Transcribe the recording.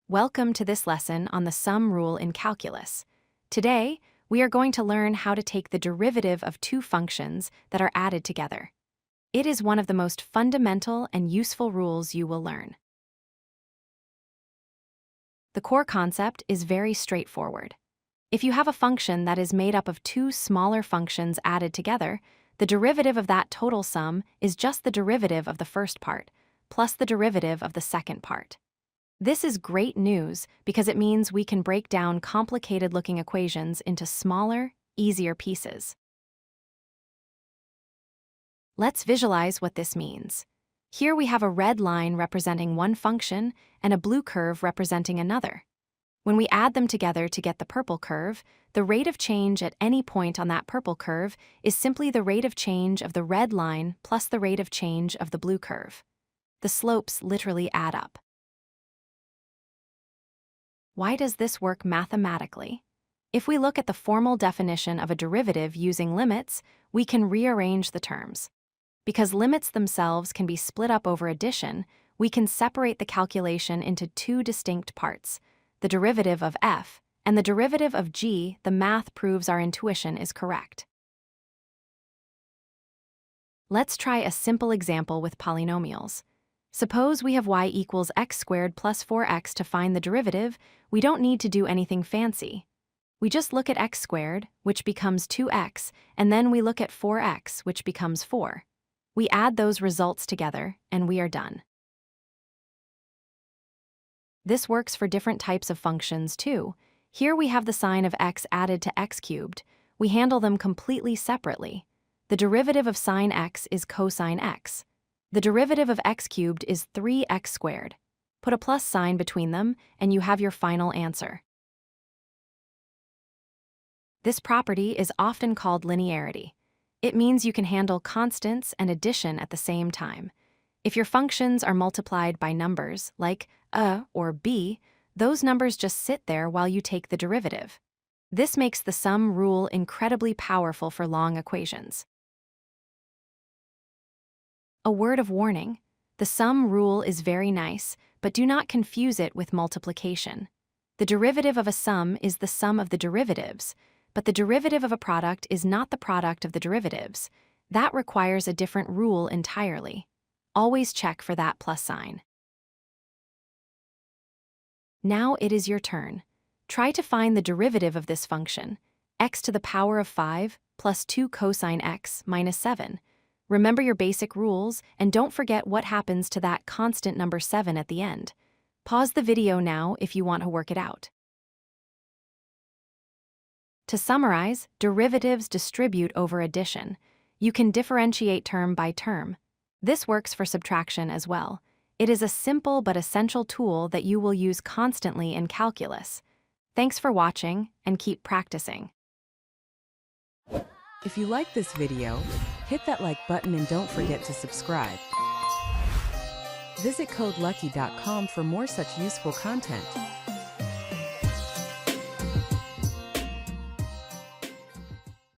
Welcome to this lesson on the sum rule in calculus. Today, we are going to learn how to take the derivative of two functions that are added together. It is one of the most fundamental and useful rules you will learn. The core concept is very straightforward. If you have a function that is made up of two smaller functions added together, the derivative of that total sum is just the derivative of the first part, plus the derivative of the second part. This is great news because it means we can break down complicated-looking equations into smaller, easier pieces. Let's visualize what this means. Here we have a red line representing one function and a blue curve representing another. When we add them together to get the purple curve, the rate of change at any point on that purple curve is simply the rate of change of the red line plus the rate of change of the blue curve. The slopes literally add up. Why does this work mathematically? If we look at the formal definition of a derivative using limits, we can rearrange the terms. Because limits themselves can be split up over addition, we can separate the calculation into two distinct parts, the derivative of f and the derivative of g. The math proves our intuition is correct. Let's try a simple example with polynomials. Suppose we have y equals x squared plus 4x to find the derivative. We don't need to do anything fancy. We just look at x squared, which becomes 2x, and then we look at 4x, which becomes 4. We add those results together, and we are done. This works for different types of functions, too. Here we have the sign of x added to x cubed. We handle them completely separately. The derivative of sine x is cosine x. The derivative of x cubed is 3x squared. Put a plus sign between them, and you have your final answer. This property is often called linearity. It means you can handle constants and addition at the same time. If your functions are multiplied by numbers, like a or b, those numbers just sit there while you take the derivative. This makes the sum rule incredibly powerful for long equations. A word of warning: the sum rule is very nice, but do not confuse it with multiplication. The derivative of a sum is the sum of the derivatives, but the derivative of a product is not the product of the derivatives. That requires a different rule entirely. Always check for that plus sign. Now it is your turn. Try to find the derivative of this function, x to the power of 5 plus 2 cosine x minus 7. Remember your basic rules, and don't forget what happens to that constant number 7 at the end. Pause the video now if you want to work it out. To summarize, derivatives distribute over addition. You can differentiate term by term. This works for subtraction as well. It is a simple but essential tool that you will use constantly in calculus. Thanks for watching, and keep practicing. If you like this video, hit that like button and don't forget to subscribe. Visit codelucky.com for more such useful content.